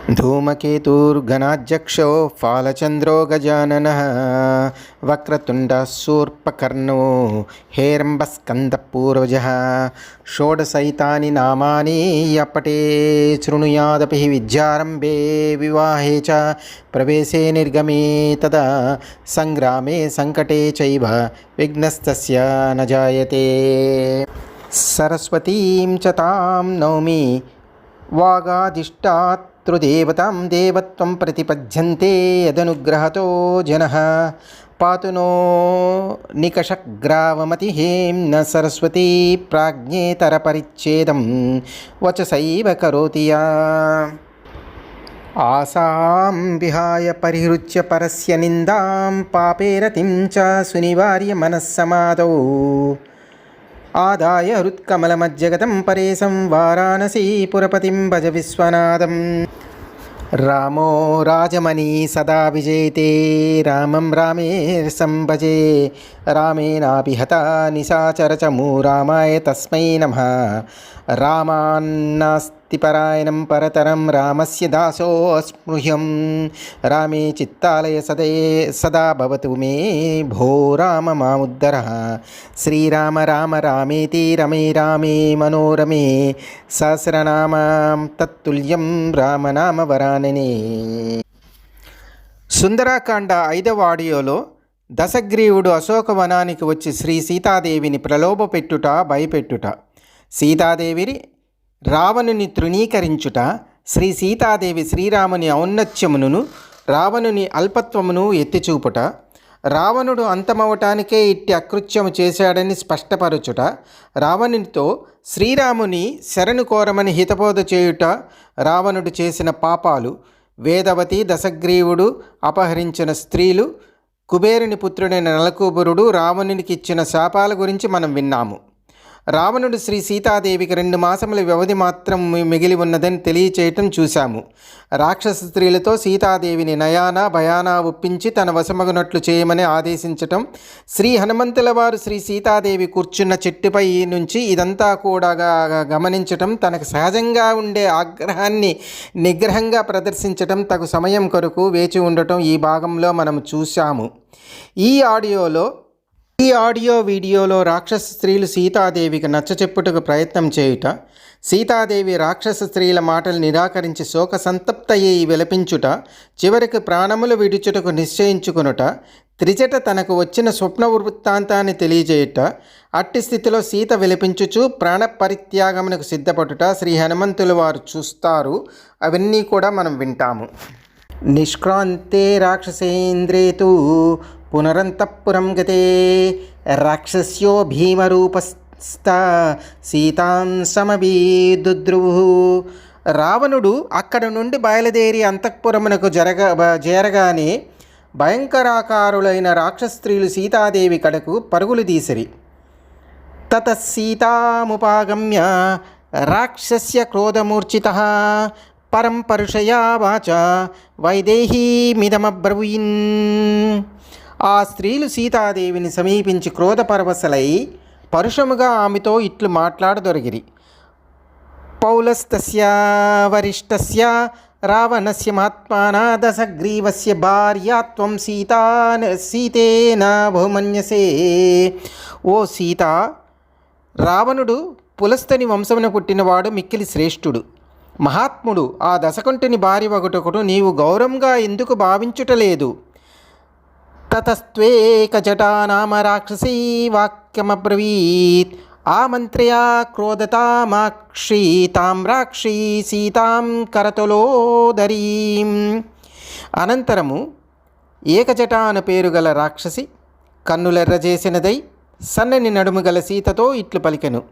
धूमकेतुर्गणाध्यक्षो फालचन्द्रो गजाननः वक्रतुण्डः शूर्पकर्णो हेरम्बस्कन्दपूर्वजः षोडशैतानि नामानि यपटे शृणुयादपि विद्यारम्भे विवाहे च प्रवेशे निर्गमे तदा संग्रामे संकटे चैव विघ्नस्तस्य न जायते। सरस्वतीं च तां नौमि वागाधिष्ठातृदेवतां देवत्वं प्रतिपद्यन्ते यदनुग्रहतो जनः पातु नो निकषग्रावमतिहें न सरस्वती प्राज्ञेतरपरिच्छेदं वचसैव करोति या आसां विहाय परिहृत्य परस्य निन्दां पापेरतिं च सुनिवार्य मनस्समादौ आदाय हृत्कमलमज्जगतं परेशं वाराणसीपुरपतिं भज विश्वनाथं। रामो राजमणि सदा विजयते रामं रामेर्सं भजे रामेणापि हता निशाचरचमू रामाय तस्मै नमः। रामान्नास्ति परायणं परतरं रामस्य दासोऽस्मृह्यं रामे चित्तालय सदा भवतु मे भो राम मामुद्धरः। श्रीराम राम रामेति रमे रामे मनोरमे सहस्रनामं तत्तुल्यं రామనామ వరాననే। సుందరాకాండ 5వ ఆడియోలో దశగ్రీవుడు అశోకవనానికి వచ్చి శ్రీ సీతాదేవిని ప్రలోభపెట్టుట భయపెట్టుట, సీతాదేవిని రావణుని తృణీకరించుట, శ్రీ సీతాదేవి శ్రీరాముని ఔన్నత్యమును రావణుని అల్పత్వమును ఎత్తిచూపుట, రావణుడు అంతమవటానికే ఇట్టి అకృత్యము చేశాడని స్పష్టపరచుట, రావణునితో శ్రీరాముని శరణు కోరమని హితబోధ చేయుట, రావణుడు చేసిన పాపాలు, వేదవతి దశగ్రీవుడు అపహరించిన స్త్రీలు, కుబేరుని పుత్రుడైన నలకూబరుడు రావణునికి ఇచ్చిన శాపాల గురించి మనం విన్నాము. రావణుడు శ్రీ సీతాదేవికి 2 మాసముల వ్యవధి మాత్రం మిగిలి ఉన్నదని తెలియచేయటం చూశాము. రాక్షస స్త్రీలతో సీతాదేవిని నయాన భయాన ఒప్పించి తన వశమగునట్లు చేయమని ఆదేశించటం, శ్రీ హనుమంతుల వారు శ్రీ సీతాదేవి కూర్చున్న చెట్టుపై నుంచి ఇదంతా కూడా గమనించటం, తనకు సహజంగా ఉండే ఆగ్రహాన్ని నిగ్రహంగా ప్రదర్శించటం, తగు సమయం కొరకు వేచి ఉండటం ఈ భాగంలో మనం చూశాము. ఈ ఆడియో వీడియోలో రాక్షస స్త్రీలు సీతాదేవికి నచ్చచెప్పుటకు ప్రయత్నం చేయుట, సీతాదేవి రాక్షస స్త్రీల మాటలు నిరాకరించి శోక సంతప్తయ్యి విలపించుట, చివరికి ప్రాణములు విడుచుటకు నిశ్చయించుకొనుట, త్రిజట తనకు వచ్చిన స్వప్న వృత్తాంతాన్ని తెలియజేయుట, అట్టి స్థితిలో సీత విలపించుచు ప్రాణ పరిత్యాగమునకు సిద్ధపడుట శ్రీ హనుమంతుల వారు చూస్తారు. అవన్నీ కూడా మనం వింటాము. నిష్క్రాంతే రాక్షసేంద్రే తు పునరంతఃపురం గతే రాక్షస్యో భీమరూపస్థ సీతాం సమభిదుద్రువు. రావణుడు అక్కడ నుండి బయలుదేరి అంతఃపురమునకు చేరగానే భయంకరాకారులైన రాక్షస స్త్రీలు సీతాదేవి కడకు పరుగులు తీసిరి. తతః సీతాముపాగమ్య రాక్షస్య క్రోధమూర్ఛితః పరం పరుషయా వాచ వైదేహీమిదమబ్రవీన్. ఆ స్త్రీలు సీతాదేవిని సమీపించి క్రోధపరవశలై పరుషముగా ఆమెతో ఇట్లు మాట్లాడదొరిగిరి. పౌలస్తస్య వరిష్టస్య రావణస్య మహాత్మానా దశగ్రీవస్య భార్యాత్వం సీతేన బహుమన్యసే. ఓ సీత, రావణుడు పులస్తని వంశమున పుట్టినవాడు, మిక్కిలి శ్రేష్ఠుడు, మహాత్ముడు. ఆ దశకంఠుని భార్య ఒకటొకడు నీవు గౌరవంగా ఎందుకు భావించుటలేదు? తతస్త్వేకజటా నామ రాక్షసీ వాక్యమబ్రవీత్ ఆమంత్రయా క్రోధతామాక్షీ తామ్రాక్షీ సీతాం కరతలోదరీం. అనంతరము ఏకజట అను పేరు గల రాక్షసి కన్నులెర్రజేసినదై సన్నని నడుము గల సీతతో ఇట్లు పలికెను.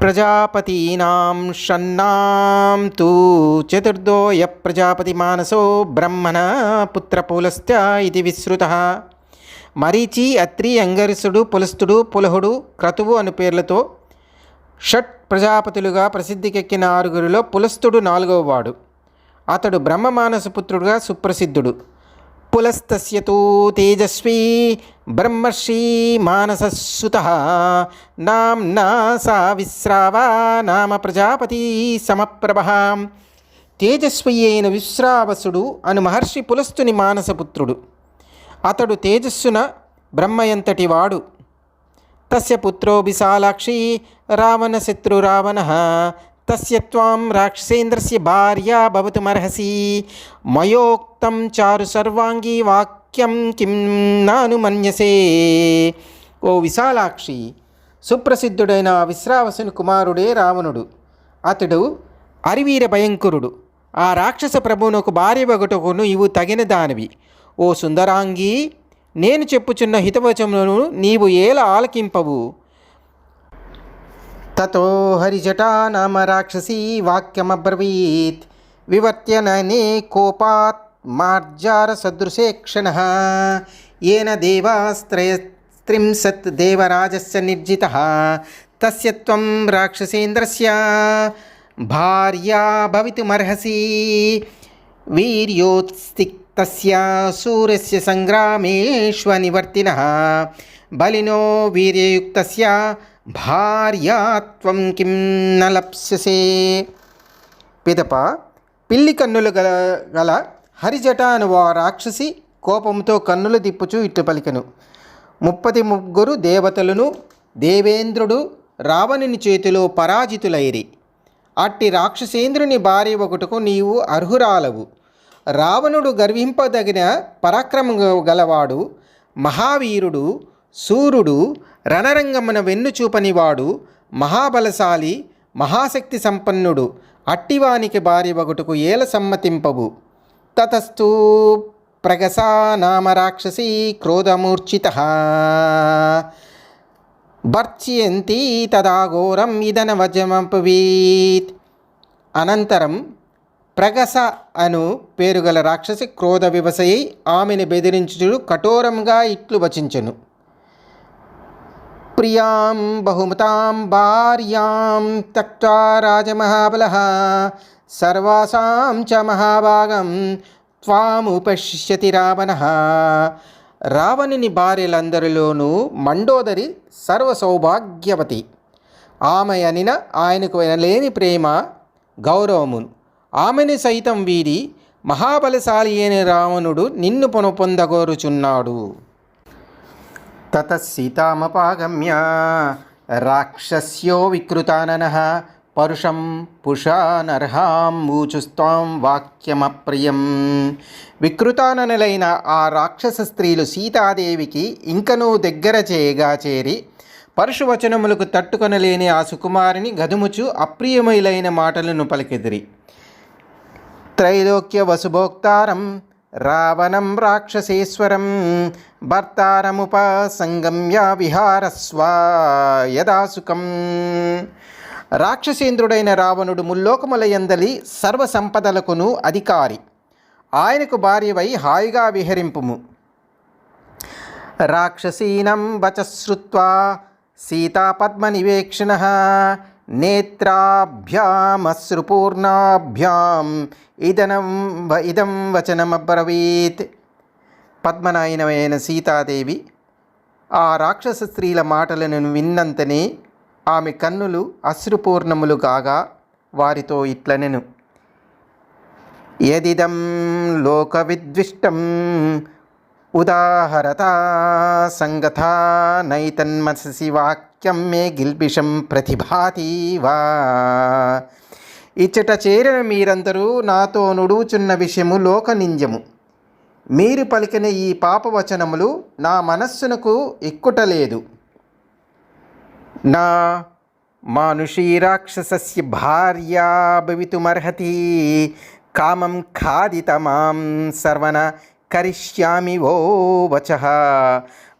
ప్రజాపతీనాం షన్నాం తూ చతుర్దో య ప్రజాపతి మానసో బ్రహ్మణ పుత్రపులస్త్య ఇది విశ్రుతః. మరీచి, అత్రి, అంగరిసుడు, పులస్తుడు, పులహుడు, క్రతువు అను పేర్లతో షట్ ప్రజాపతులుగా ప్రసిద్ధికెక్కిన 6గురిలో పులస్తుడు 4వ వాడు. అతడు బ్రహ్మమానస పుత్రుడుగా సుప్రసిద్ధుడు. పులస్తస్య తూ తేజస్వీ బ్రహ్మర్షి మానససుతః నామ్నా సా విశ్రావా నామ ప్రజాపతి సమప్రభః. తేజస్వి అయిన విశ్రావసుడు అను మహర్షి పులస్తుని మానసపుత్రుడు. అతడు తేజస్సున బ్రహ్మయంతటి వాడు. తస్య పుత్రో విశాలాక్షి రావణ శత్రు రావణ తస్య త్వాం రాక్షసేంద్రస్య భార్యా భవతుమర్హసి మయోక్తం చారు సర్వాంగీ వాక్యం కిం నానుమన్యసే. ఓ విశాలాక్షి, సుప్రసిద్ధుడైన విశ్రావసుని కుమారుడే రావణుడు. అతడు అరివీర భయంకరుడు. ఆ రాక్షస ప్రభువునకు భార్య వగుటకు నీవు తగిన దానివి. ఓ సుందరాంగి, నేను చెప్పుచున్న హితవచములను నీవు ఏల ఆలకింపవు. తతో హరిజటా నామ రాక్షసీ వాక్యమబ్రవీత్ వివర్త్యననే కోపాత్ మార్జార సదృశే క్షణః ఏన దేవాస్త్రింశత్ దేవరాజస్య నిర్జితః తస్య త్వం రాక్షసేంద్రస్య భార్యా భవితుమర్హసి వీర్యోత్స్తిక్తస్య సూర్యస్య సంగ్రామేష్వనివర్తినః బలినో వీర్యయుక్తస్య భార్యా త్వం కిం న లప్స్యసే. పిదప పిల్లి కన్నులు గల హరిజట అను ఆ రాక్షసి కోపంతో కన్నులు తిప్పుచూ ఇట్లు పలికెను. 33 దేవతలను దేవేంద్రుడు రావణుని చేతిలో పరాజితులైరి. అట్టి రాక్షసేంద్రుని భార్య ఒకటుకు నీవు అర్హురాలవు. రావణుడు గర్వింపదగిన పరాక్రమము గలవాడు, మహావీరుడు, శూరుడు, రణరంగమున వెన్నుచూపనివాడు, మహాబలశాలి, మహాశక్తి సంపన్నుడు. అట్టివానికి భార్య ఒకటుకు ఏల సమ్మతింపవు. తతస్తు ప్రగసా నామ రాక్షసీ క్రోధమూర్ఛితః భర్త్యంతి తదా ఘోరం ఇదనవజమపవీత్. అనంతరం ప్రగస అను పేరుగల రాక్షసి క్రోధ వివశయై ఆమెను బెదిరించుచు కఠోరంగా ఇట్లు వచించెను. ప్రియాం బహుమతాం భార్యాం త్యక్త్వా రాజమహాబలః సర్వాసాం చ మహాభాగం త్వాముపశ్యతి రావణః. రావణుని భార్యలందరిలోనూ మండోదరి సర్వ సౌభాగ్యవతి. ఆమె అనిన ఆయనకు లేని ప్రేమ గౌరవమును ఆమెను సైతం వీడి మహాబలశాలి అయిన రావణుడు నిన్ను పొందగోరుచున్నాడు. తతః సీతామపాగమ్య రాక్షస్యో వికృతాననః పరుషం పుషానర్హాం ఊచుస్తాం వాక్యమప్రియం. వికృతాననులైన ఆ రాక్షస స్త్రీలు సీతాదేవికి ఇంకనూ దగ్గర చేరి పరుషవచనములకు తట్టుకొనలేని ఆ సుకుమారిని గదుముచు అప్రియములైన మాటలను పలికెదిరి. త్రైలోక్య వసుభోక్తారం రావణం రాక్షసేశ్వరం భర్తారముపసంగమ్య విహారస్వ యదా సుఖం. రాక్షసేంద్రుడైన రావణుడు ముల్లోకములయందలి సర్వ సంపదలకును అధికారి. ఆయనకు భార్యవై హాయిగా విహరింపుము. రాక్షసీనం వచశ్రుత్వా సీతాపద్మనివేక్షిణః నేత్రాభ్యామశ్రుపూర్ణాభ్యాం ఇదం వచనమబ్రవీత్. పద్మనాయనమైన సీతాదేవి ఆ రాక్షస స్త్రీల మాటలను విన్నంతనే ఆమె కన్నులు అశ్రుపూర్ణములు కాగా వారితో ఇట్లనెను. యదిదం లోకవిద్విష్టం ఉదాహరతా సంగతా నైతన్మసి వాక్యం మే గిల్బిషం ప్రతిభాతి వా. ఇచ్చట చేరిన మీరందరూ నాతో నుడుచున్న విషయము లోకనింజము. మీరు పలికిన ఈ పాపవచనములు నా మనస్సునకు ఎక్కుటలేదు. నా మానుషీ రాక్షసస్య భార్యా భవితుమర్హతి కామం ఖాదితమాం సర్వన కరిష్యామి ఓ వచః.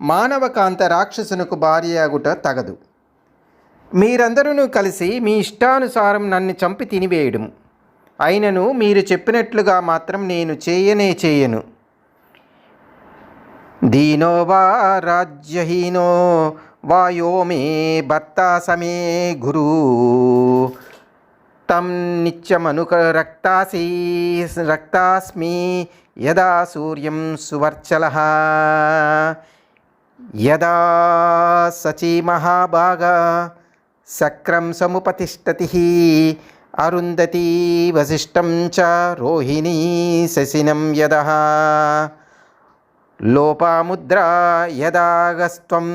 మానవకాంత రాక్షసునకు భార్య అగుట తగదు. మీరందరూ కలిసి మీ ఇష్టానుసారం నన్ను చంపి తినివేయడం. అయినను మీరు చెప్పినట్లుగా మాత్రం నేను చేయను. దీనో వా రాజ్యహీనో వాయో మే భర్త సమే గురు తం నిత్యమనుక రక్తాస్మి యదా సూర్యం సువర్చలః యదా సచీ మహాభాగా సక్రం సముపతిష్టతి అరుంధతీ వసిష్ఠం చ రోహిణీ శశినం యదః లోపాముద్రా యదాగస్త్వం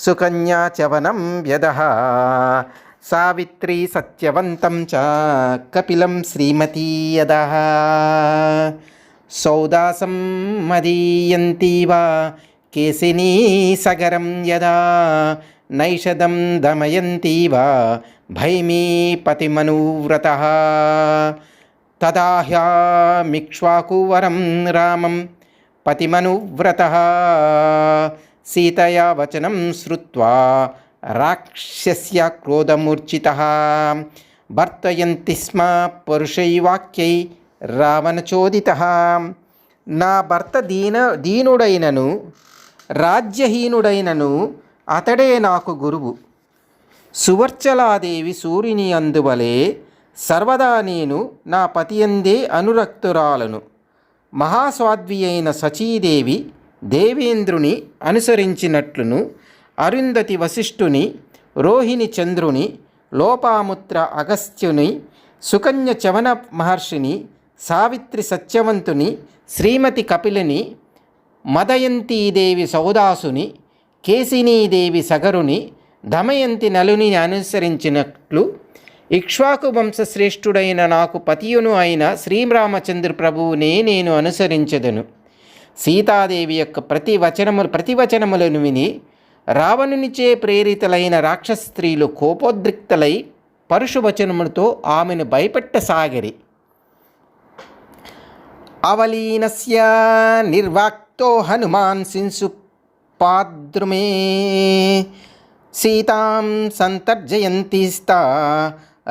సుకన్యా చవనం యదః సావిత్రీ సత్యవంతం చ కపిలం శ్రీమతీ యదః సౌదాసం మదీయంతి వా కేసినీ సగరం యదా నైషదం దమయంతి వా భైమీపతిమనువ్రతః తదా హ్యామిక్ష్వాకువరం రామం పతిమనువ్రతః సీతయా వచనం శ్రుత్వా రాక్షస్య క్రోధమూర్ఛితః భర్తయంతి స్మ పరుషైవాక్యై రావణచోదితః. నా భర్త దీనుడైనను రాజ్యహీనుడైనను అతడే నాకు గురువు. సువర్చలాదేవి సూర్యుని అందువలే సర్వదా నేను నా పతియందే అనురక్తురాలను. మహాస్వాధ్వి అయిన సచీదేవి దేవేంద్రుని అనుసరించినట్లును అరుంధతి వశిష్ఠుని, రోహిణి చంద్రుని, లోపాముద్ర అగస్త్యుని, సుకన్య చవన మహర్షిని, సావిత్రి సత్యవంతుని, శ్రీమతి కపిలని, మదయంతీదేవి సౌదాసుని, కేసినీదేవి సగరుని, దమయంతి నలుని అనుసరించినట్లు ఇక్ష్వాకు వంశశ్రేష్ఠుడైన నాకు పతియును అయిన శ్రీరామచంద్ర ప్రభువునే నేను అనుసరించదను. సీతాదేవి యొక్క ప్రతివచనములను విని రావణునిచే ప్రేరితులైన రాక్షస స్త్రీలు కోపోద్రిక్తులై పరుషవచనములతో ఆమెను భయపెట్టసాగిరి. అవలీనస్య నిర్వాక్తో హనుమాన్ శింసు పాద్రుమే సీతాం సంతర్జయంతిస్తా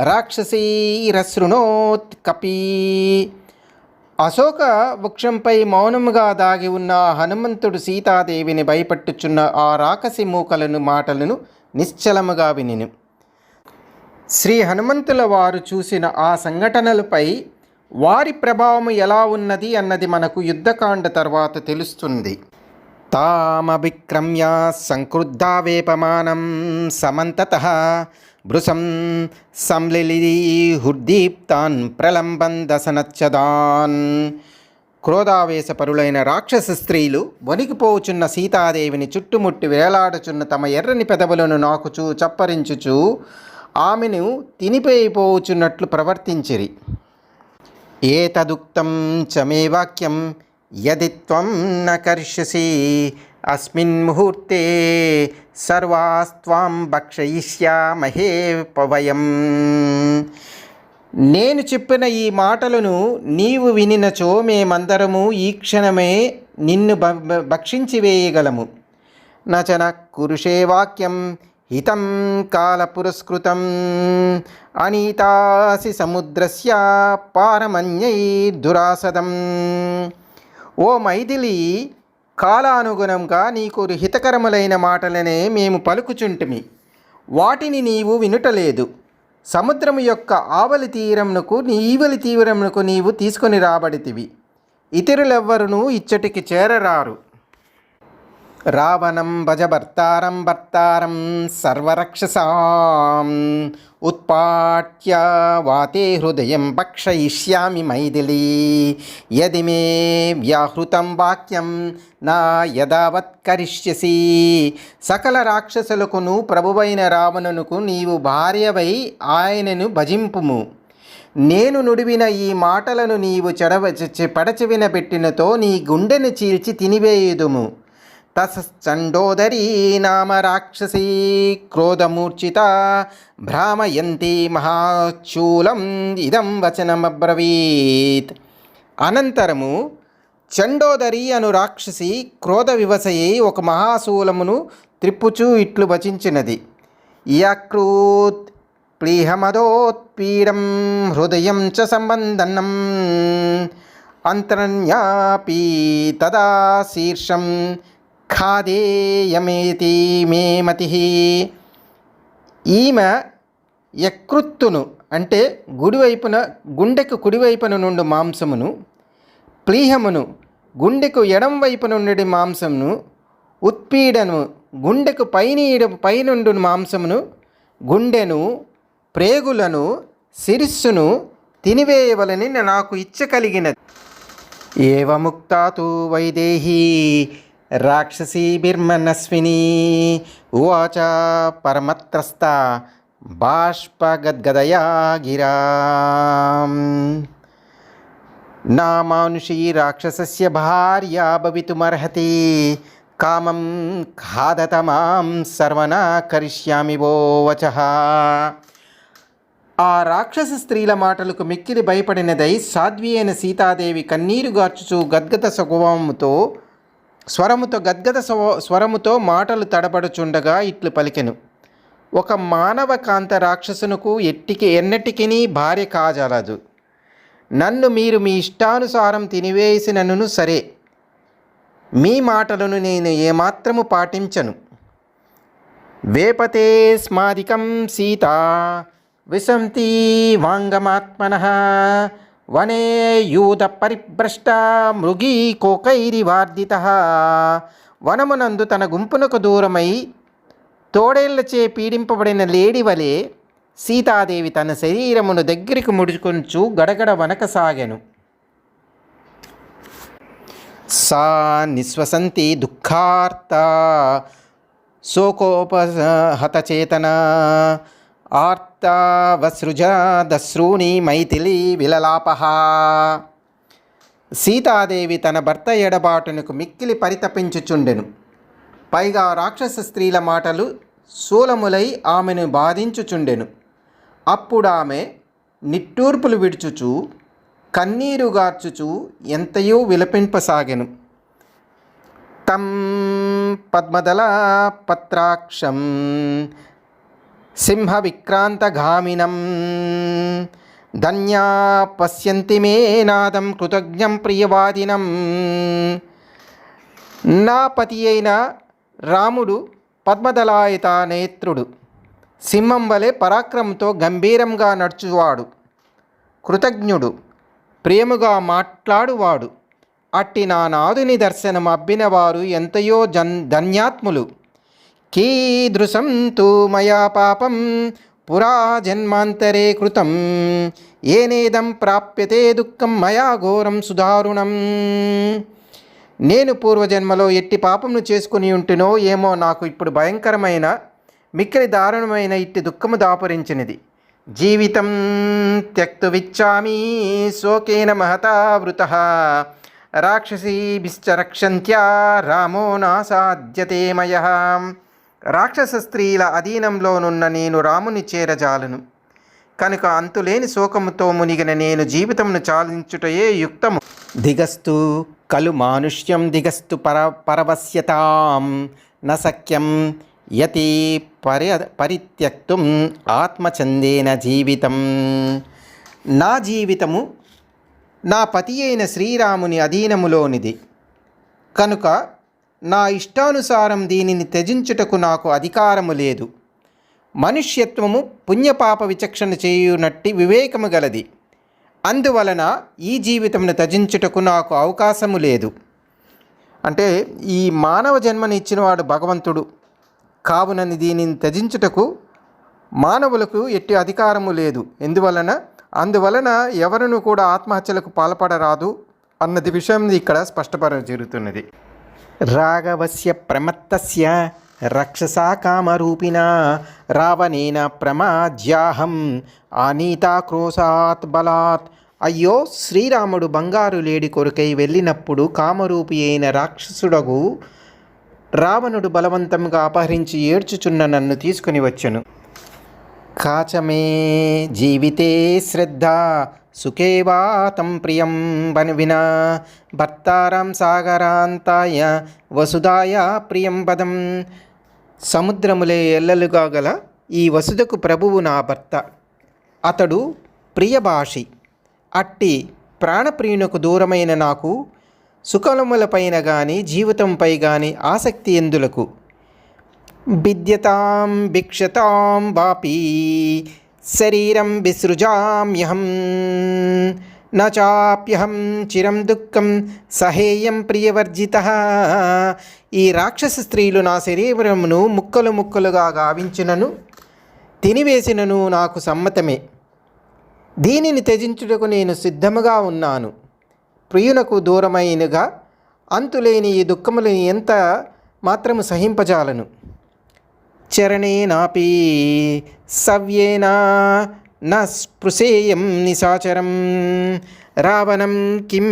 రాక్షసీరశృణోత్ కపి. అశోక వృక్షంపై మౌనముగా దాగి ఉన్న హనుమంతుడు సీతాదేవిని భయపెట్టుచున్న ఆ రాక్షసి మూకలను మాటలను నిశ్చలముగా వినెను. శ్రీ హనుమంతుల వారు చూసిన ఆ సంఘటనలపై వారి ప్రభావము ఎలా ఉన్నది అన్నది మనకు యుద్ధకాండ తర్వాత తెలుస్తుంది. తామభిక్రమ్య సంక్రుద్ధావేపమానం సమంతతః భృశం సంలిలీహుర్దీప్తాన్ ప్రలంబన్ దశనచ్చదాన్. క్రోధావేశపరులైన రాక్షస స్త్రీలు వణికిపోచున్న సీతాదేవిని చుట్టుముట్టి వేలాడుచున్న తమ ఎర్రని పెదవులను నాకుచూ చప్పరించుచు ఆమెను తినిపోయిపోచున్నట్లు ప్రవర్తించిరి. ఏతదుక్తం చ మే వాక్యం యది త్వం న కరిష్యసి అస్మిన్ ముహూర్తే సర్వాస్త్వాం భక్షయిష్యామహే వయం. నేను చెప్పిన ఈ మాటలను నీవు వినినచో మేమందరము ఈ క్షణమే నిన్ను భక్షించి వేయగలము. నచన కురుషే వాక్యం హితం కాల పురస్కృతం అనీతాసి సముద్రస్య పారమన్యై దురాసదం. ఓ మైథిలి, కాలానుగుణంగా నీకు హితకరములైన మాటలనే మేము పలుకుచుంటిమి, వాటిని నీవు వినుటలేదు. సముద్రము యొక్క ఆవలి తీరమునకు నీవు తీసుకొని రాబడితివి. ఇతరులెవ్వరునూ ఇచ్చటికి చేరరారు. రావణం భజభర్తారం భర్తారం సర్వరక్షసాం ఉత్పాట్య వాతే హృదయం భక్షయిష్యామి మైథిలీ యది మే వ్యాహృతం వాక్యం నా యదావత్ కరిష్యసి. సకల రాక్షసులకును ప్రభువైన రావణునకు నీవు భార్యవై ఆయనను భజింపుము. నేను నుడివిన ఈ మాటలను నీవు పెడచెవిన పెట్టినతో నీ గుండెను చీల్చి తినివేయుదుము. తస్చండోదరీ నామ రాక్షసీ క్రోధమూర్ఛిత భ్రామయంతి మహాచూలం ఇదం వచనమబ్రవీత్. అనంతరము చండోదరి అను రాక్షసి క్రోధ వివశయై ఒక మహాశూలమును త్రిప్పుచూ ఇట్లు వచించినది. యక్రూత్ ప్లీహమదోత్పీడం హృదయం చ సంబంధనం అంతరణ్యాపి తదా శీర్షం ఖాదేయమేతి మే మతి. ఈమె యకృత్తును అంటే గుండెకు కుడివైపున నుండి మాంసమును, ప్లీహమును గుండెకు ఎడం వైపు నుండి మాంసమును, ఉత్పీడను గుండెకు పైనుండి మాంసమును, గుండెను, ప్రేగులను, శిరస్సును తినివేయవలని నాకు ఇచ్చ కలిగినది. ఏవముక్తా తు వైదేహీ రాక్షసీభిర్మనస్వినీ ఉవాచ పరమత్రస్త బాష్పగద్గదయా గిరా. నా మానుషీ రాక్షసస్య భార్యా భవితుమర్హతి కామం ఖాదత మాం సర్వనా కరిష్యామి వో వచః. ఆ రాక్షస స్త్రీల మాటలకు మిక్కిలి భయపడినదై సాధ్వి అయిన సీతాదేవి కన్నీరు గార్చుచు గద్గద స్వరముతో మాటలు తడబడుచుండగా ఇట్లు పలికెను. ఒక మానవ కాంత రాక్షసునకు ఎన్నటికినీ భార్య కాజాలదు. నన్ను మీరు మీ ఇష్టానుసారం తినివేసినను సరే, మీ మాటలను నేను ఏమాత్రము పాటించను. వేపతే స్మాదికం సీత విశంతి వాంగమాత్మనః వనే యూత పరిభ్రష్ట మృగీ కోకైరివార్దితః. వనమునందు తన గుంపునకు దూరమై తోడేళ్లచే పీడింపబడిన లేడి వలె సీతాదేవి తన శరీరమును దగ్గరికి ముడుచుకొంచు గడగడ వనకసాగెను. సా నిశ్వసంతి దుఃఖార్త శోకోపహతచేతన ఆర్తవసృజదశ్రూణి మైథిలి విలలాపః. సీతాదేవి తన భర్త ఎడబాటునకు మిక్కిలి పరితపించుచుండెను. పైగా రాక్షస స్త్రీల మాటలు శూలములై ఆమెను బాధించుచుండెను. అప్పుడామె నిట్టూర్పులు విడుచుచు కన్నీరు గార్చుచు ఎంతయో విలపింపసాగెను. తం పద్మదళ పత్రాక్షం సింహ విక్రాంతగామినం ధన్యా పశ్యంతి మే నాదం కృతజ్ఞం ప్రియవాదినం. నా పతి అయిన రాముడు పద్మదళాయత నేత్రుడు, సింహం వలె పరాక్రమంతో గంభీరంగా నడుచువాడు, కృతజ్ఞుడు, ప్రేమగా మాట్లాడువాడు. అట్టి నా నాదుని దర్శనం అబ్బినవారు ఎంతయో ధన్యాత్ములు. కీదృశం తు మయా పాపం పురా జన్మాంతరే కృతం ఏనేదం ప్రాప్యతే దుఃఖం మయా ఘోరం సుదారుణం. నేను పూర్వజన్మలో ఎట్టి పాపమును చేసుకుని ఉంటునో ఏమో, నాకు ఇప్పుడు భయంకరమైన మిక్కిలి దారుణమైన ఇట్టి దుఃఖము దాపురించినది. జీవితం త్యక్తుమిచ్చామి శోకేన మహతా వృతః రాక్షసీభిశ్చ రక్షంత్యా రామో నాసాధ్యతే మయః. రాక్షస స్త్రీల అధీనంలోనున్న నేను రాముని చేరజాలను కనుక అంతులేని శోకముతో మునిగిన నేను జీవితమును చాలించుటయే యుక్తము. దిగస్తు కలు మానుష్యం దిగస్తు పరవశ్యతాం న సఖ్యం యతి పరిత్యక్తుం ఆత్మచందేన జీవితం. నా జీవితము నా పతి అయిన శ్రీరాముని అధీనములోనిది కనుక నా ఇష్టానుసారం దీనిని త్యజించుటకు నాకు అధికారము లేదు. మనుష్యత్వము పుణ్యపాప విచక్షణ చేయునట్టి వివేకము గలది. అందువలన ఈ జీవితమును త్యజించుటకు నాకు అవకాశము లేదు. అంటే ఈ మానవ జన్మనిచ్చినవాడు భగవంతుడు కావున దీనిని త్యజించుటకు మానవులకు ఎట్టి అధికారము లేదు. అందువలన ఎవరును కూడా ఆత్మహత్యలకు పాల్పడరాదు అన్నది విషయం ఇక్కడ జరుగుతున్నది. రాఘవస్య ప్రమత్తస్య రక్షసా కామరూపిణా రావణేన ప్రమాజ్యాహం ఆనీతాక్రోశాత్ బలాత్. అయ్యో, శ్రీరాముడు బంగారు లేడి కొరకై వెళ్ళినప్పుడు కామరూపి అయిన రాక్షసుడగు రావణుడు బలవంతంగా అపహరించి ఏడ్చుచున్న నన్ను తీసుకుని వచ్చెను. కాచమే జీవితే శ్రద్ధ సుఖేవాతం ప్రియం వినా భర్తారం సాగరాంతాయ వసుదాయ ప్రియం పదం. సముద్రములే ఎల్లలుగా గల ఈ వసుధకు ప్రభువు నా భర్త. అతడు ప్రియభాషి. అట్టి ప్రాణప్రియునకు దూరమైన నాకు సుఖములపైన గాని జీవితంపై గాని ఆసక్తి ఎందులకు. బిద్యతాం భిక్షతాం వాపి శరీరం విసృజామ్యహం నాప్యహం చిరం దుఃఖం సహేయం ప్రియవర్జితః. ఈ రాక్షస స్త్రీలు నా శరీరమును ముక్కలు ముక్కలుగా గావించినను తినివేసినను నాకు సమ్మతమే. దీనిని త్యజించుటకు నేను సిద్ధముగా ఉన్నాను. ప్రియునకు దూరమైనగా అంతులేని ఈ దుఃఖములను ఎంత మాత్రము సహింపజాలను. చరణేనాపి సవ్యేనా న స్పృశేయం నిశాచరం రావణం కిం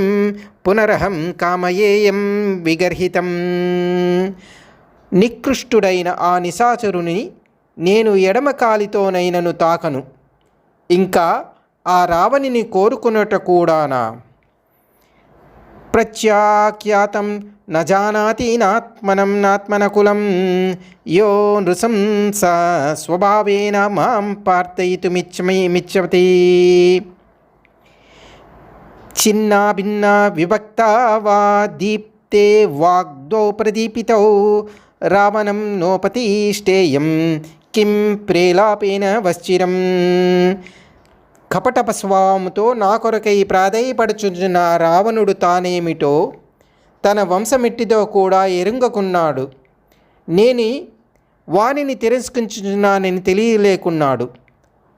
పునరహం కామయేయం విగర్హితం. నికృష్టుడైన ఆ నిశాచరుని నేను ఎడమ కాలితోనైనను తాకను, ఇంకా ఆ రావణుని కోరుకున్నట కూడానా. ప్రత్యాఖ్యాతం న జానాతి నాత్మనం నాత్మనకులం యో నృశంస స్వభావేన మాం ప్రార్థయితుమిచ్చతి. చిన్నా భిన్న విభక్త వా దీప్తే వాగ్దో ప్రదీపితౌ రావణం నోపతిష్టేయం కిం ప్రేలాపేన వశ్చిరం. కపటప స్వభావముతో నా కొరకై ప్రాధేయపడుచున్న రావణుడు తానేమిటో తన వంశమెట్టిదో కూడా ఎరుంగకున్నాడు. నేను వానిని తిరస్కరించుచున్నానని తెలియలేకున్నాడు.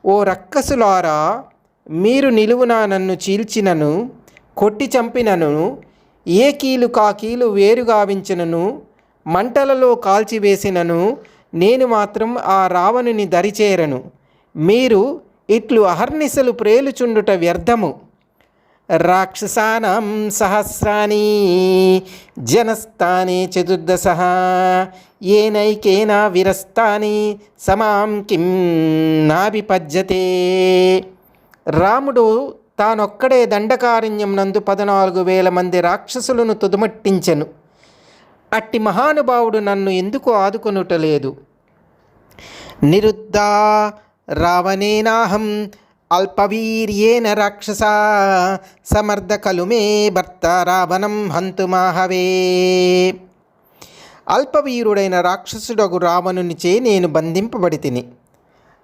ఓ రక్కసులారా, మీరు నిలువున నన్ను చీల్చినను కొట్టి చంపినను ఏ కీలు కా కీలు వేరుగావించినను మంటలలో కాల్చివేసినను నేను మాత్రం ఆ రావణుని దరిచేరను. మీరు ఇట్లు అహర్నిశలు ప్రేలుచుండుట వ్యర్థము. రాక్షసానాం సహస్రాని జనస్థానే చతుర్దశః ఏనైకేన విరస్తాని సమాం కిం నాభిపజ్యతే. రాముడు తానొక్కడే దండకారణ్యం నందు 14,000 మంది రాక్షసులను తుదమట్టించెను. అట్టి మహానుభావుడు నన్ను ఎందుకు ఆదుకొనుటలేదు. నిరుద్ధా రావణేనాహం అల్పవీర్యేన రాక్షస సమర్థ ఖలు మే భర్త రావణం హంతుమాహవే. అల్పవీరుడైన రాక్షసుడగు రావణునిచే నేను బంధింపబడితిని.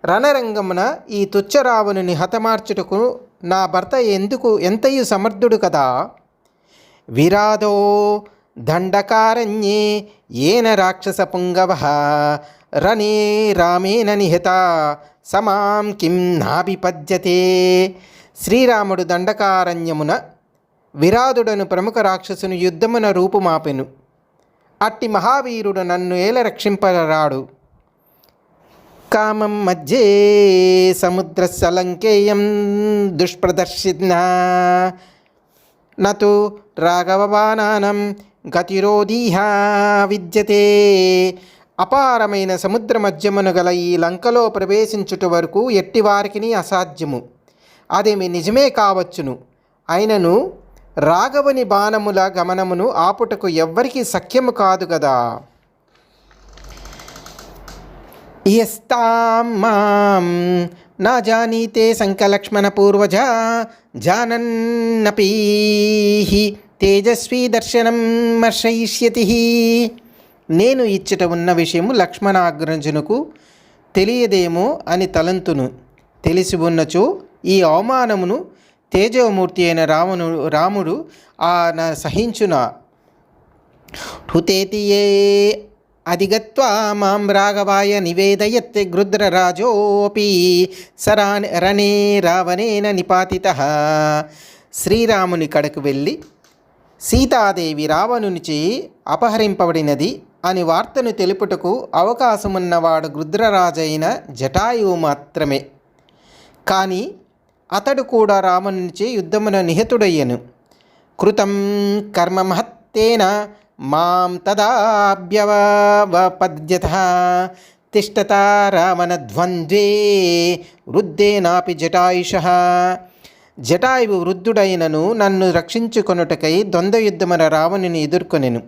రణరంగమున ఈ తుచ్చ రావణుని హతమార్చుటకు నా భర్త ఎంతయు సమర్థుడు కదా. విరాదో దండకారణ్యే ఏన రాక్షస పుంగవః రణే రామేణ నిహత సమాం కిం నాభిపద్యతే. శ్రీరాముడు దండకారణ్యమున విరాదుడను ప్రముఖ రాక్షసుని యుద్ధమున రూపుమాపెను. అట్టి మహావీరుడు నన్ను ఏల రక్షింపరాడు. కామం మధ్యే సముద్రస్య లంకేయం దుష్ప్రదర్శిన నతు రాఘవబాణానం గతిరోధీహ విద్యతే. అపారమైన సముద్ర మధ్యమున గల ఈ లంకలో ప్రవేశించుట వరకు ఎట్టివారికి అసాధ్యము. అదేమి నిజమే కావచ్చును. అయినను రాఘవుని బాణముల గమనమును ఆపుటకు ఎవ్వరికి సఖ్యము కాదు కదా. యస్తాం మాం నా జానీతే సంకలక్ష్మణ పూర్వజ జానన్నపి తేజస్వీ దర్శనం మర్షయిష్యతి. నేను ఇచ్చట ఉన్న విషయము లక్ష్మణాగ్రజునకు తెలియదేమో అని తలంతును. తెలిసి ఉన్నచో ఈ అవమానమును తేజోమూర్తి అయిన రాముడు సహించునా. హుతేతియే అధిగత్వా మాం రాఘవాయ నివేదయత్ గృధ్రరాజోపి రణే రావణేన నిపాతితః. శ్రీరాముని కడకు వెళ్ళి సీతాదేవి రావణునిచే అపహరింపబడినది అని వార్తను తెలుపుటకు అవకాశమున్నవాడు గృధ్రరాజైన జటాయువు మాత్రమే. కానీ అతడు కూడా రావణునిచే యుద్ధమున నిహతుడయ్యను. కృతం కర్మ మహత్తేన మాం తదాభ్యవపద్యతః తిష్టత రావణద్వంద్వే వృద్ధేనాపి జటాయుషః. జటాయువు వృద్ధుడైనను నన్ను రక్షించుకొనుటకై ద్వంద్వ యుద్ధమున రావణుని ఎదుర్కొనెను.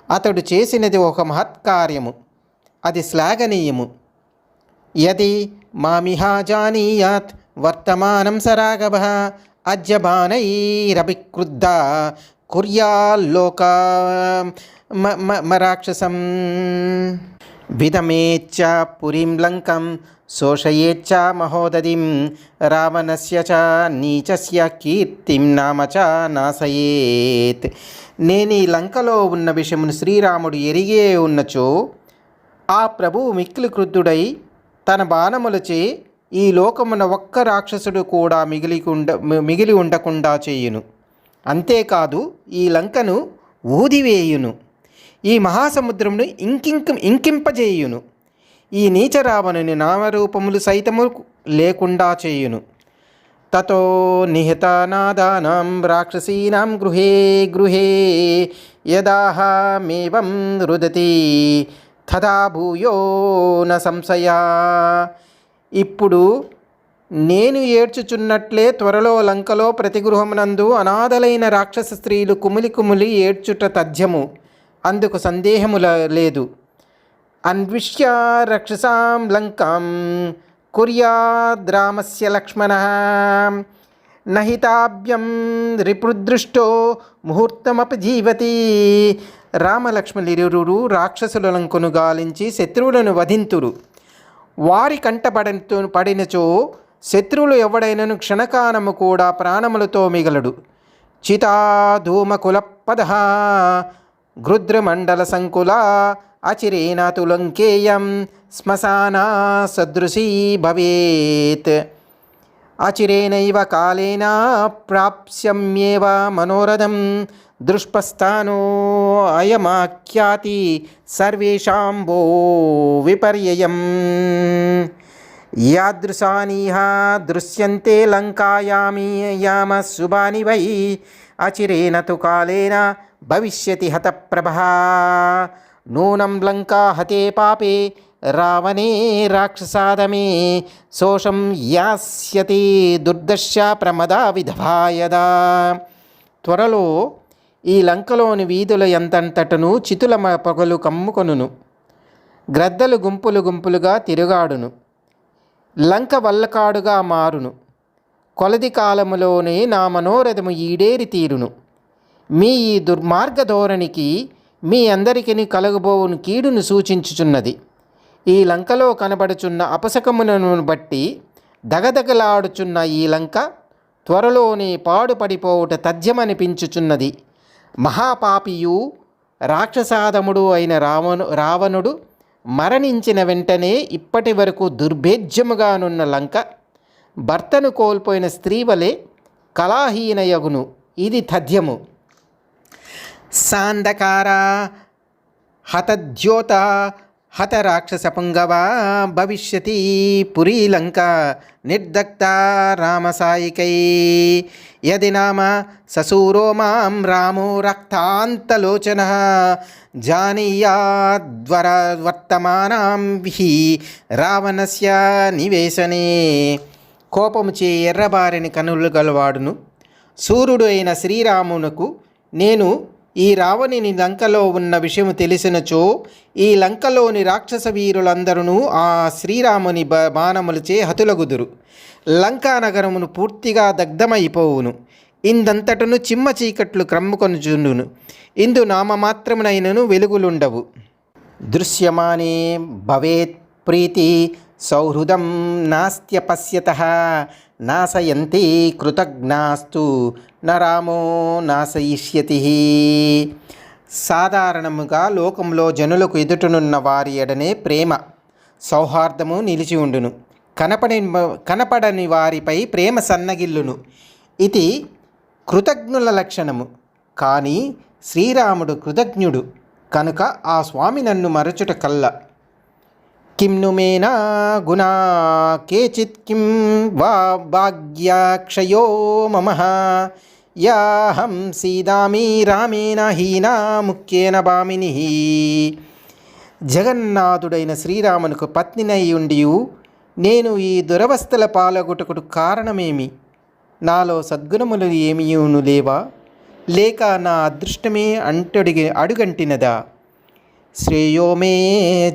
అతడు చేసినది ఒక మహత్కార్యము, అది శ్లాఘనీయము. యది మామిహా జానీయాత్ వర్తమానం స రాఘవః అద్య బాణైరభిక్రుద్ధ కుర్యాల్లోక మరాక్షసం విధమేచ్చ పురీం లంకం శోషయేచ్చ మహోదధిం రావణస్య చ నీచస్య కీర్తిం నామ చ నాశయేత్. నేను ఈ లంకలో ఉన్న విషయమును శ్రీరాముడు ఎరిగే ఉన్నచో ఆ ప్రభువు మిక్కిలి క్రుద్ధుడై తన బాణములచే ఈ లోకమున ఒక్క రాక్షసుడు కూడా మిగిలి ఉండకుండా చేయును. అంతేకాదు ఈ లంకను ఊదివేయును. ఈ మహాసముద్రమును ఇంకింపజేయును. ఈ నీచ రావణుని నామరూపములు సైతము లేకుండా చేయును. తతో నిహతనాదానాం రాక్షసీనాం గృహే గృహే యదాహమేవం రుదతి తదా భూయో న సంశయ. ఇప్పుడు నేను ఏడ్చుచున్నట్లే త్వరలో లంకలో ప్రతి గృహమునందు అనాథలైన రాక్షస స్త్రీలు కుమిలి కుమిలి ఏడ్చుట తథ్యము, అందుకు సందేహము లేదు. అన్విష్య రక్షసాం లంకాం కుర్యాద్రామస్య లక్ష్మణః నహితాభ్యం రిపుదృష్టో ముహూర్తమపి జీవతి. రామలక్ష్మణులిరువురు రాక్షసుల లంకను గాలించి శత్రువులను వధింతురు. వారి పడినచో శత్రువులు ఎవడైనను క్షణకాలము కూడా ప్రాణములతో మిగలడు. చితాధూమకులపద గృద్రమండల సంకుల అచిరేణ తులంకేయం శ్మశానా సదృశీ భవేత్. అచిరేణైవ కాలేన ప్రాప్స్యమ్యేవ మనోరథం దృష్పస్థానో అయమాఖ్యాతి సర్వేషాం భో విపర్యయం. యాదృశానిహ దృశ్యంతే లంకాయామ శుభాని వై అచిరేణ తు కాలేన భవిష్యతి హతప్రభః. నూనం లంకా హతే పాపే రావణే రాక్షసాదమే శోషం యాస్యతి దుర్దశ ప్రమదా విధభాయదా. త్వరలో ఈ లంకలోని వీధుల ఎంతంతటను చితుల పగలు కమ్ముకొనును. గ్రద్దలు గుంపులు గుంపులుగా తిరుగాడును. లంక వల్లకాడుగా మారును. కొలది కాలములోనే నా మనోరథము ఈడేరి తీరును. మీ ఈ దుర్మార్గ ధోరణికి మీ అందరికీ కలుగబోవును కీడును సూచించుచున్నది. ఈ లంకలో కనబడుచున్న అపశకములను బట్టి దగదగలాడుచున్న ఈ లంక త్వరలోనే పాడుపడిపోవుట తథ్యమనిపించుచున్నది. మహాపాపియు రాక్షసాదముడు అయిన రావణుడు మరణించిన వెంటనే ఇప్పటి వరకు దుర్భేద్యముగానున్న లంక భర్తను కోల్పోయిన స్త్రీ వలె కళాహీనయగును. ఇది తథ్యము. సాంధకార హతద్యోత హత రాక్షస పుంగవ భవిష్యతి పురీలంక నిర్దగ్ధ రామసాయికై. యది నామ ససూరో మాం రామో రక్తాంతలోచనః జానీయాద్వర్తమానాం హి రావణస్య నివేశనే. కోపముచే ఎర్రబారిని కనులు గలవాడును సూర్యుడు అయిన శ్రీరామునకు నేను ఈ రావణుని లంకలో ఉన్న విషయము తెలిసినచో ఈ లంకలోని రాక్షస వీరులందరూ ఆ శ్రీరాముని బాణములచే హతులగుదురు. లంకా నగరమును పూర్తిగా దగ్ధమైపోవును. ఇందంతటను చిమ్మ చీకట్లు క్రమ్ముకొనుచుండును. ఇందు నామమాత్రమునైనను వెలుగులుండవు. దృశ్యమానే భవేత్ ప్రీతి సౌహృదం నాస్త్యపశ్యతః నాశయంతి కృతజ్ఞాస్తు నరామో నాశయిష్యతి. సాధారణముగా లోకంలో జనులకు ఎదుటనున్న వారి ఎడనే ప్రేమ సౌహార్దము నిలిచి ఉండును. కనపడని వారిపై ప్రేమ సన్నగిల్లును. ఇది కృతజ్ఞుల లక్షణము. కానీ శ్రీరాముడు కృతజ్ఞుడు కనుక ఆ స్వామి నన్ను మరచుట కల్ల. కిం ను మేనా గుణా కేచిత్ కిం వా భాగ్యాక్షయో మమః యాహం సీదామి రామేణ హీనా ముఖ్యేన భామినిః. జగన్నాథుడైన శ్రీరామునకు పత్నినై ఉండియు నేను ఈ దురవస్థల పాలగుటకు కారణమేమి? నాలో సద్గుణములు ఏమీయును లేవా? లేక నా అదృష్టమే అడుగంటినదా? శ్రేయో మే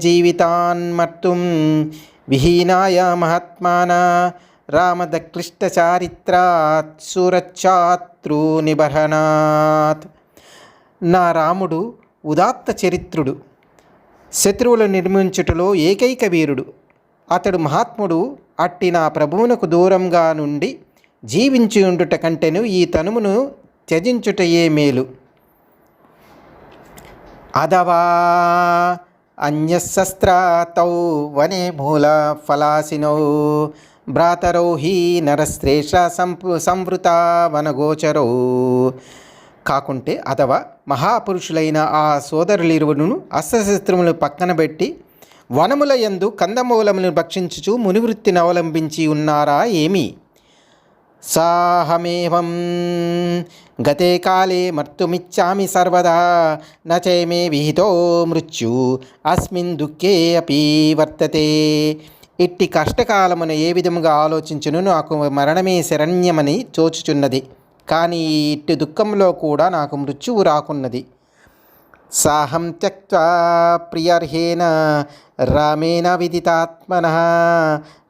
జీవితాన్మర్తుం విహీనాయ మహాత్మాన రామదక్లిష్టచారిత్రాత్ సురచ్చాత్రు నిబర్హనాత్. నా రాముడు ఉదాత్త చరిత్రుడు, శత్రువులు నిర్మించుటలో ఏకైక వీరుడు. అతడు మహాత్ముడు. అట్టి నా ప్రభువునకు దూరంగా నుండి జీవించి ఉండుట కంటెను ఈ తనుమును త్యజించుటయే మేలు. అథవా అన్యశస్త్రాతౌ వనే మూల ఫలాసినౌ భ్రాతరో హి నరశ్రేష్ఠ సంవృత వనగోచరో. కాకుంటే అథవా మహాపురుషులైన ఆ సోదరులిరువును అస్త్రశస్త్రములు పక్కన పెట్టి వనముల యందు కందమూలములను భక్షించుచు మునివృత్తిని అవలంబించి ఉన్నారా ఏమి? సాహమేవం గతే కాలే మర్తుమిచ్చామి సర్వదా నచైమే విహితో మృత్యు అస్మిన్ దుఃఖే అపి వర్తతే. ఇట్టి కష్టకాలమును ఏ విధముగా ఆలోచించును నాకు మరణమే శరణ్యమని తోచుచున్నది, కానీ ఇట్టి దుఃఖంలో కూడా నాకు మృత్యువు రాకున్నది. సాహం త్యక్త్వా ప్రియర్హేణ రామేణ విదితాత్మనః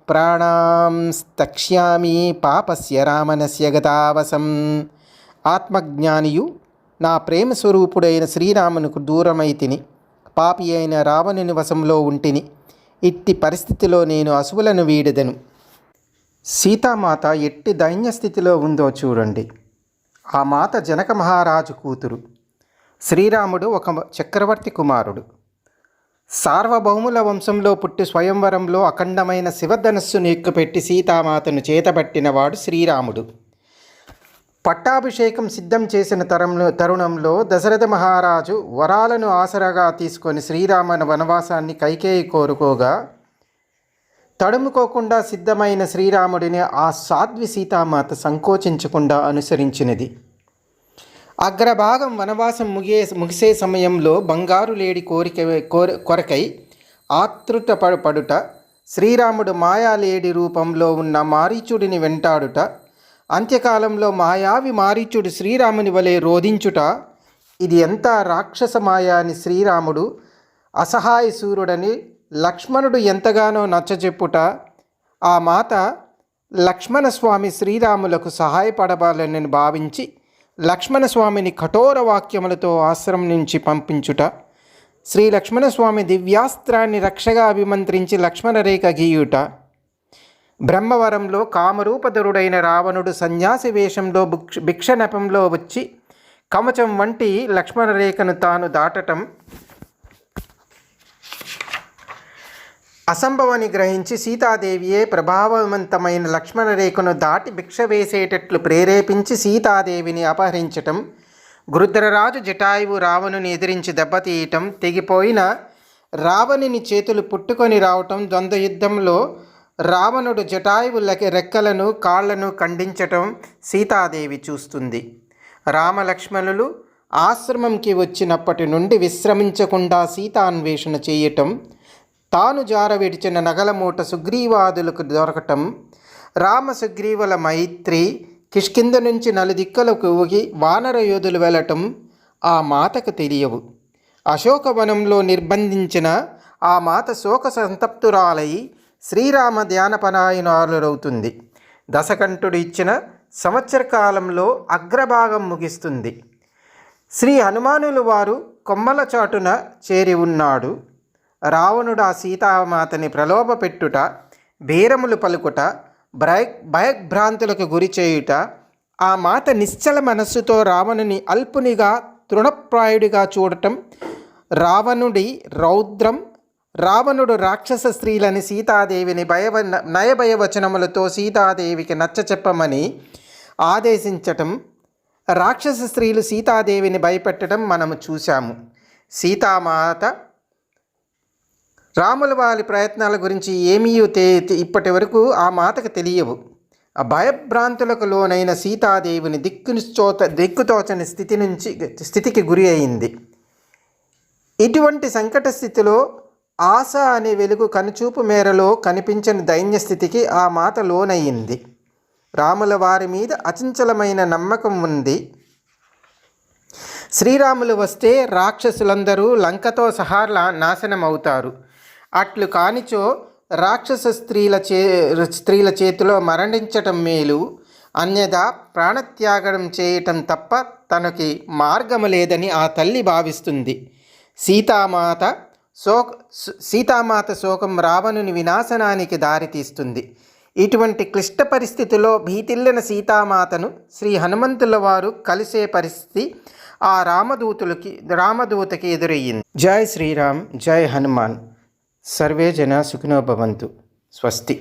ప్రాణాం స్తక్ష్యామి పాపస్య రామనస్య గతావసం. ఆత్మజ్ఞానియు నా ప్రేమ స్వరూపుడైన శ్రీరామునకు దూరమై తిని పాపి అయిన రావణుని వశంలో ఉంటిని. ఇట్టి పరిస్థితిలో నేను అసువులను వీడెదను. సీతామాత ఎట్టి దైన్య స్థితిలో ఉందో చూడండి. ఆ మాత జనక మహారాజు కూతురు. శ్రీరాముడు ఒక చక్రవర్తి కుమారుడు. సార్వభౌముల వంశంలో పుట్టి స్వయంవరంలో అఖండమైన శివధనస్సును ఎక్కుపెట్టి సీతామాతను చేతబట్టినవాడు శ్రీరాముడు. పట్టాభిషేకం సిద్ధం చేసిన తరుణంలో దశరథ మహారాజు వరాలను ఆసరాగా తీసుకొని శ్రీరామ వనవాసాన్ని కైకేయి కోరుకోగా తడుముకోకుండా సిద్ధమైన శ్రీరాముడిని ఆ సాధ్వి సీతామాత సంకోచించకుండా అనుసరించినది. అగ్రభాగం వనవాసం ముగిసే సమయంలో బంగారు లేడి కొరకై ఆతృత పడుట, శ్రీరాముడు మాయాలేడి రూపంలో ఉన్న మారీచుడిని వెంటాడుట, అంత్యకాలంలో మాయావి మారీచుడు శ్రీరాముని వలె రోధించుట, ఇది ఎంత రాక్షస మాయ అని శ్రీరాముడు అసహాయ సూర్యుడని లక్ష్మణుడు ఎంతగానో నచ్చజెప్పుట, ఆ మాత లక్ష్మణస్వామి శ్రీరాములకు సహాయపడవాలని భావించి లక్ష్మణస్వామిని కఠోర వాక్యములతో ఆశ్రమం నుంచి పంపించుట, శ్రీ లక్ష్మణస్వామి దివ్యాస్త్రాన్ని రక్షగా అభిమంత్రించి లక్ష్మణరేఖ గీయుట, బ్రహ్మవరంలో కామరూపధరుడైన రావణుడు సన్యాసి వేషంలో భిక్ష నెపంలో వచ్చి కవచం వంటి లక్ష్మణరేఖను తాను దాటటం అసంభవని గ్రహించి సీతాదేవియే ప్రభావవంతమైన లక్ష్మణరేఖను దాటి భిక్ష వేసేటట్లు ప్రేరేపించి సీతాదేవిని అపహరించటం, గృధ్రరాజు జటాయువు రావణుని ఎదిరించి దెబ్బతీయటం, తెగిపోయిన రావణుని చేతులు పుట్టుకొని రావటం, ద్వంద్వ యుద్ధంలో రావణుడు జటాయువు రెక్కలను కాళ్లను ఖండించటం సీతాదేవి చూస్తుంది. రామలక్ష్మణులు ఆశ్రమంకి వచ్చినప్పటి నుండి విశ్రమించకుండా సీతాన్వేషణ చేయటం, తాను జార విడిచిన నగలమూట సుగ్రీవాదులకు దొరకటం, రామ సుగ్రీవుల మైత్రి, కిష్కింద నుంచి నలుదిక్కలకు ఊగి వానర యోధులు వెళ్ళటం ఆ మాతకు తెలియవు. అశోకవనంలో నిర్బంధించిన ఆ మాత శోక సంతప్తురాలై శ్రీరామ ధ్యానపరాయణురాలవుతుంది. దశకంఠుడు ఇచ్చిన సంవత్సర కాలంలో అగ్రభాగం ముగిస్తుంది. శ్రీ హనుమానులు వారు కొమ్మల చాటున చేరి ఉన్నాడు. రావణుడు ఆ సీతామాతని ప్రలోభపెట్టుట, బేరములు పలుకుట, భయభ్రాంతులకు గురి చేయుట, ఆ మాత నిశ్చల మనస్సుతో రావణుని అల్పునిగా తృణప్రాయుడిగా చూడటం, రావణుడి రౌద్రం, రావణుడు రాక్షస స్త్రీలని సీతాదేవిని నయభయవచనములతో సీతాదేవికి నచ్చచెప్పమని ఆదేశించటం, రాక్షస స్త్రీలు సీతాదేవిని భయపెట్టడం మనము చూశాము. సీతామాత రాముల వారి ప్రయత్నాల గురించి ఏమీ ఇప్పటి వరకు ఆ మాతకు తెలియవు. ఆ భయభ్రాంతులకు లోనైన సీతాదేవిని దిక్కుతోచని స్థితికి గురి అయింది. ఇటువంటి సంకట స్థితిలో ఆశ అనే వెలుగు కనుచూపు మేరలో కనిపించని దైన్యస్థితికి ఆ మాత లోనయ్యింది. రాముల వారి మీద అచంచలమైన నమ్మకం ఉంది. శ్రీరాములు వస్తే రాక్షసులందరూ లంకతో సహా నాశనం అవుతారు. అట్లు కానిచో రాక్షస స్త్రీల చేతిలో మరణించటం మేలు, అన్యదా ప్రాణత్యాగం చేయటం తప్ప తనకి మార్గము లేదని ఆ తల్లి భావిస్తుంది. సీతామాత శోకం రావణుని వినాశనానికి దారితీస్తుంది. ఇటువంటి క్లిష్ట పరిస్థితిలో భీతిల్లిన సీతామాతను శ్రీ హనుమంతుల వారు కలిసే పరిస్థితి ఆ రామదూతకి ఎదురయ్యింది. జై శ్రీరామ్, జై హనుమాన్. సర్వే జన సుఖినో భవంతు. స్వస్తి.